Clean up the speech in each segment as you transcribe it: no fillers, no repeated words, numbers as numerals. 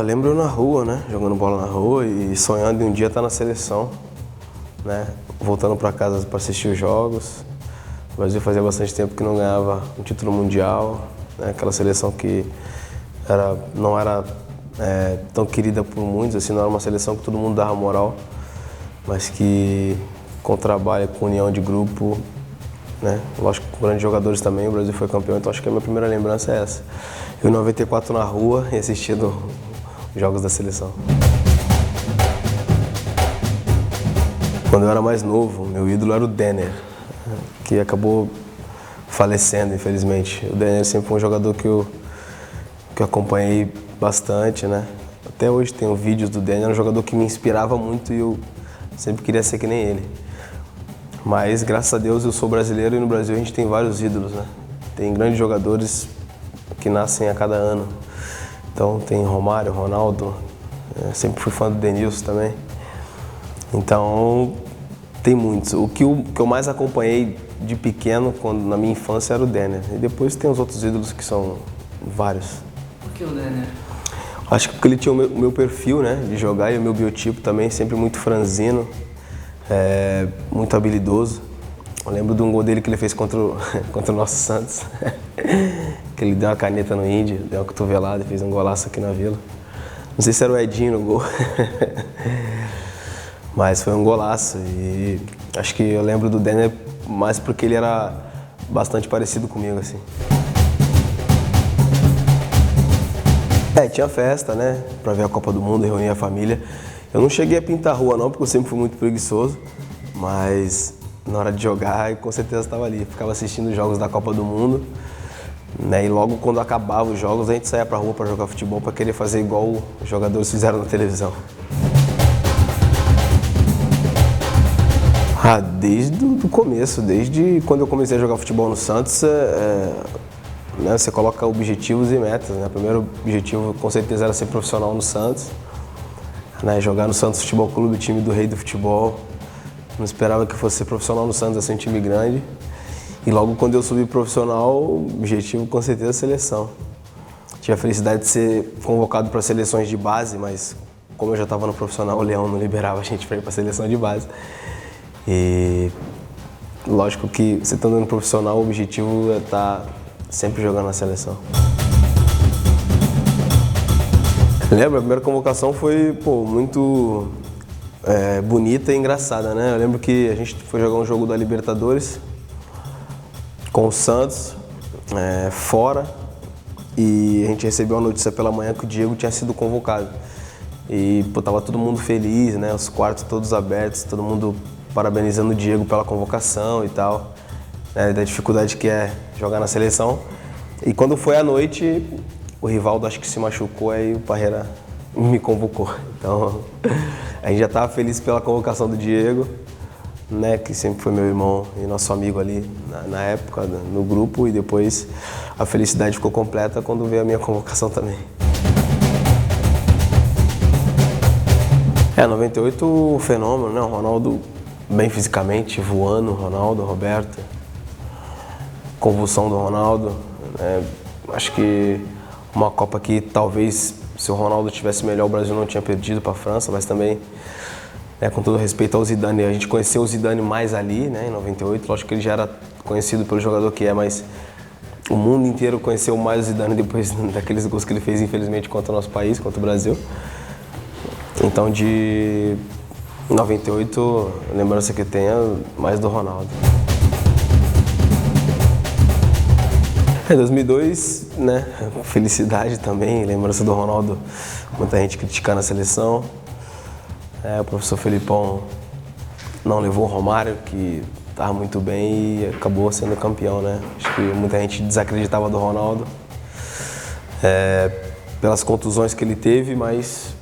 lembro eu na rua, né? Jogando bola na rua e sonhando em um dia estar na seleção, né? Voltando para casa para assistir os jogos. O Brasil fazia bastante tempo que não ganhava um título mundial, né? Aquela seleção que não era tão querida por muitos, assim, não era uma seleção que todo mundo dava moral, mas que com trabalho, com união de grupo, né? Lógico que com grandes jogadores também, o Brasil foi campeão, então acho que a minha primeira lembrança é essa. Eu em 94 na rua e assistindo os jogos da seleção. Quando eu era mais novo, meu ídolo era o Denner, que acabou falecendo, infelizmente. O Denner sempre foi um jogador que eu acompanhei bastante, né? Até hoje tenho vídeos do Denner, era um jogador que me inspirava muito e eu sempre queria ser que nem ele. Mas, graças a Deus, eu sou brasileiro e no Brasil a gente tem vários ídolos, né? Tem grandes jogadores que nascem a cada ano. Então tem Romário, Ronaldo, sempre fui fã do Denilson também. Então tem muitos. O que eu mais acompanhei de pequeno, na minha infância, era o Denner. E depois tem os outros ídolos que são vários. Por que o Denner? Acho que porque ele tinha o meu perfil, né, de jogar e o meu biotipo também, sempre muito franzino, muito habilidoso. Eu lembro de um gol dele que ele fez contra o nosso Santos, que ele deu uma caneta no Índio, deu uma cotovelada e fez um golaço aqui na Vila. Não sei se era o Edinho no gol, mas foi um golaço e acho que eu lembro do Denner mais porque ele era bastante parecido comigo, assim. Tinha festa, né, pra ver a Copa do Mundo, reunir a família. Eu não cheguei a pintar a rua não, porque eu sempre fui muito preguiçoso, mas na hora de jogar, eu com certeza estava ali. Ficava assistindo os jogos da Copa do Mundo, né, e logo quando acabava os jogos, a gente saía pra rua pra jogar futebol, pra querer fazer igual os jogadores fizeram na televisão. Desde o começo, desde quando eu comecei a jogar futebol no Santos, né, você coloca objetivos e metas, né? O primeiro objetivo com certeza era ser profissional no Santos, né? Jogar no Santos Futebol Clube, time do rei do futebol. Não esperava que fosse ser profissional no Santos, assim, um time grande. E logo quando eu subi profissional, o objetivo com certeza é a seleção. Tive a felicidade de ser convocado para seleções de base, mas como eu já estava no profissional, o Leão não liberava a gente para ir para a seleção de base. E lógico que você estando no profissional, o objetivo é estar sempre jogando na seleção. Lembro, a primeira convocação foi muito bonita e engraçada, né? Eu lembro que a gente foi jogar um jogo da Libertadores com o Santos, fora, e a gente recebeu a notícia pela manhã que o Diego tinha sido convocado. E tava todo mundo feliz, né? Os quartos todos abertos, todo mundo parabenizando o Diego pela convocação e tal, né? Da dificuldade que é jogar na seleção. E quando foi à noite, o Rivaldo acho que se machucou, aí o Parreira me convocou. Então, a gente já estava feliz pela convocação do Diego, né, que sempre foi meu irmão e nosso amigo ali na época, no grupo, e depois a felicidade ficou completa quando veio a minha convocação também. 98 o fenômeno, né, o Ronaldo bem fisicamente, voando, Ronaldo, Roberto, convulsão do Ronaldo, acho que uma Copa que talvez, se o Ronaldo tivesse melhor, o Brasil não tinha perdido para a França, mas também, com todo respeito ao Zidane, a gente conheceu o Zidane mais ali, né, em 98, lógico que ele já era conhecido pelo jogador que é, mas o mundo inteiro conheceu mais o Zidane depois daqueles gols que ele fez, infelizmente, contra o nosso país, contra o Brasil. Então, de 98, a lembrança que eu tenho é mais do Ronaldo. Em 2002, né, felicidade também, lembrança do Ronaldo, muita gente criticando a seleção. O professor Felipão não levou o Romário, que estava muito bem e acabou sendo campeão, né? Acho que muita gente desacreditava do Ronaldo, pelas contusões que ele teve, mas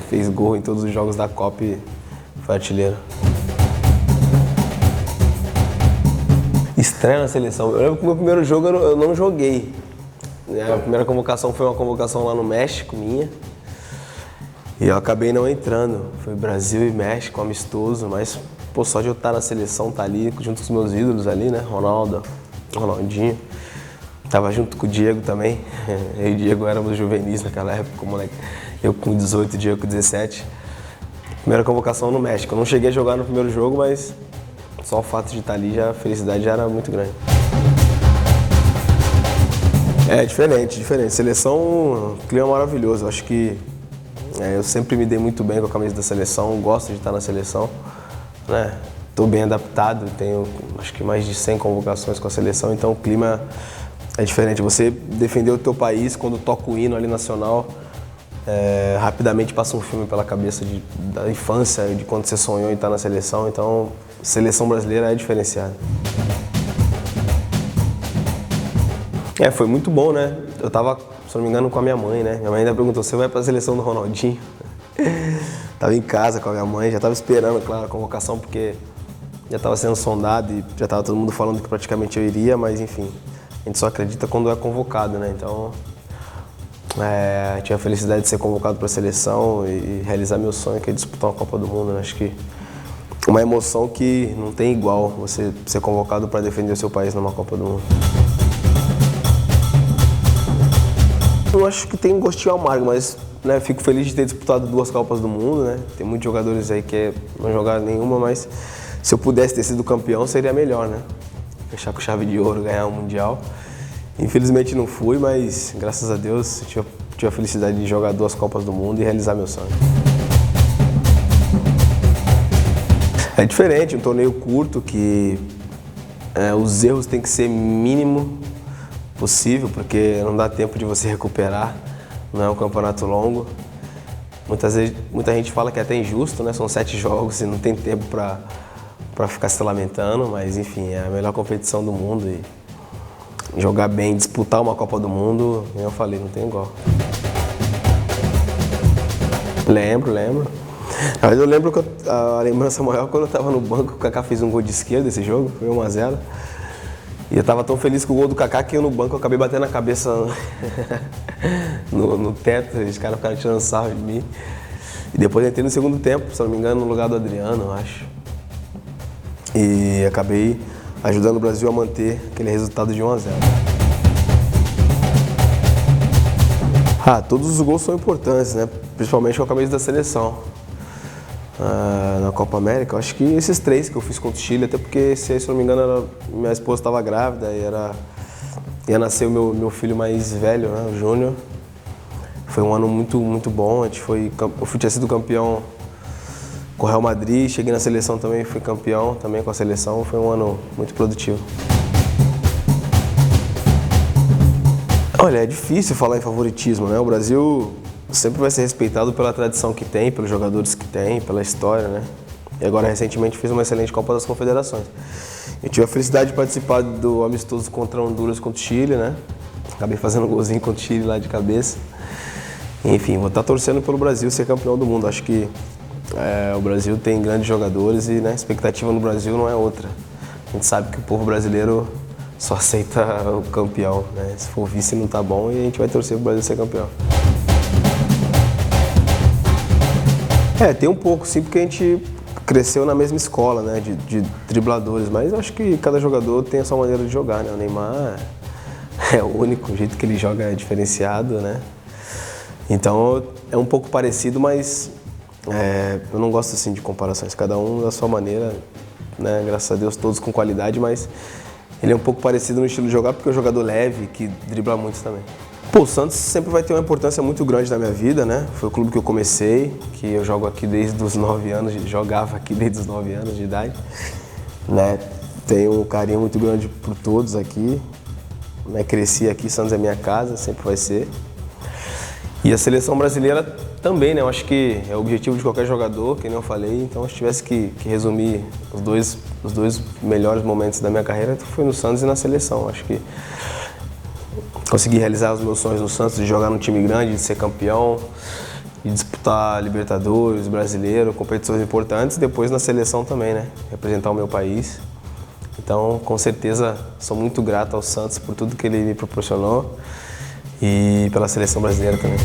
fez gol em todos os jogos da Copa e foi artilheiro. Estreia na seleção. Eu lembro que o meu primeiro jogo eu não joguei. A primeira convocação foi uma convocação lá no México, minha. E eu acabei não entrando. Foi Brasil e México, amistoso, mas só de eu estar na seleção, estar ali junto com os meus ídolos ali, né? Ronaldo, Ronaldinho. Tava junto com o Diego também. Eu e o Diego éramos juvenis naquela época, moleque. Eu com 18, o Diego com 17. Primeira convocação no México. Eu não cheguei a jogar no primeiro jogo, mas só o fato de estar ali, a felicidade já era muito grande. É diferente. Seleção, clima maravilhoso. Eu acho que eu sempre me dei muito bem com a camisa da seleção, gosto de estar na seleção, né? Estou bem adaptado, tenho acho que mais de 100 convocações com a seleção, então o clima é diferente. Você defender o teu país quando toca o hino ali nacional, rapidamente passa um filme pela cabeça da infância, de quando você sonhou em estar na seleção, então a seleção brasileira é diferenciada. Foi muito bom, né? Eu tava, se não me engano, com a minha mãe, né? Minha mãe ainda perguntou, você vai pra seleção do Ronaldinho? Tava em casa com a minha mãe, já tava esperando, claro, a convocação, porque já tava sendo sondado e já tava todo mundo falando que praticamente eu iria, mas enfim, a gente só acredita quando é convocado, né? Então, tive a felicidade de ser convocado pra seleção e realizar meu sonho, que é disputar uma Copa do Mundo, né? Acho que uma emoção que não tem igual, você ser convocado para defender o seu país numa Copa do Mundo. Eu acho que tem um gostinho amargo, mas né, fico feliz de ter disputado 2 Copas do Mundo, né? Tem muitos jogadores aí que não jogaram nenhuma, mas se eu pudesse ter sido campeão seria melhor, né? Fechar com chave de ouro, ganhar um Mundial. Infelizmente não fui, mas graças a Deus eu tive a felicidade de jogar 2 Copas do Mundo e realizar meu sonho. É diferente, um torneio curto que os erros têm que ser mínimo possível, porque não dá tempo de você recuperar, não é um campeonato longo. Muita gente fala que é até injusto, né? São 7 jogos e não tem tempo para ficar se lamentando, mas enfim, é a melhor competição do mundo e jogar bem, disputar uma Copa do Mundo, como eu falei, não tem igual. Lembro. Mas eu lembro que a lembrança maior quando eu estava no banco, o Kaká fez um gol de esquerda desse jogo, foi 1-0. E eu tava tão feliz com o gol do Kaká que eu no banco eu acabei batendo a cabeça no teto, os caras ficaram tirando sarro de mim. E depois entrei no segundo tempo, se não me engano, no lugar do Adriano, eu acho. E acabei ajudando o Brasil a manter aquele resultado de 1-0. Todos os gols são importantes, né? Principalmente com a camisa da seleção. Na Copa América, eu acho que esses 3 que eu fiz contra o Chile, até porque, se não me engano, minha esposa estava grávida e ia nascer o meu filho mais velho, né, o Júnior. Foi um ano muito bom, eu tinha sido campeão com o Real Madrid, cheguei na seleção também, fui campeão também com a seleção, foi um ano muito produtivo. Olha, é difícil falar em favoritismo, né? O Brasil sempre vai ser respeitado pela tradição que tem, pelos jogadores que tem, pela história, né? E agora, recentemente, fez uma excelente Copa das Confederações. Eu tive a felicidade de participar do amistoso contra Honduras, contra o Chile, né? Acabei fazendo um golzinho contra o Chile lá de cabeça. Enfim, vou estar torcendo pelo Brasil ser campeão do mundo. Acho que o Brasil tem grandes jogadores e, né, a expectativa no Brasil não é outra. A gente sabe que o povo brasileiro só aceita o campeão, né? Se for vice não tá bom e a gente vai torcer pro Brasil ser campeão. Tem um pouco, sim, porque a gente cresceu na mesma escola, né, de dribladores, mas acho que cada jogador tem a sua maneira de jogar, né? O Neymar é o único, o jeito que ele joga é diferenciado, né? Então é um pouco parecido, mas eu não gosto assim de comparações, cada um da sua maneira, né? Graças a Deus todos com qualidade, mas ele é um pouco parecido no estilo de jogar porque é um jogador leve, que dribla muito também. O Santos sempre vai ter uma importância muito grande na minha vida, né? Foi o clube que eu comecei, que eu jogo aqui desde os 9 anos, jogava aqui desde os 9 anos de idade, né? Tenho um carinho muito grande por todos aqui, né? Cresci aqui, Santos é minha casa, sempre vai ser. E a seleção brasileira também, né? Eu acho que é o objetivo de qualquer jogador, que nem eu falei, então se tivesse que resumir os dois melhores momentos da minha carreira, foi no Santos e na seleção. Acho que consegui realizar os meus sonhos no Santos, de jogar num time grande, de ser campeão, de disputar Libertadores, Brasileiro, competições importantes, e depois na seleção também, né? Representar o meu país. Então, com certeza, sou muito grato ao Santos por tudo que ele me proporcionou e pela seleção brasileira também.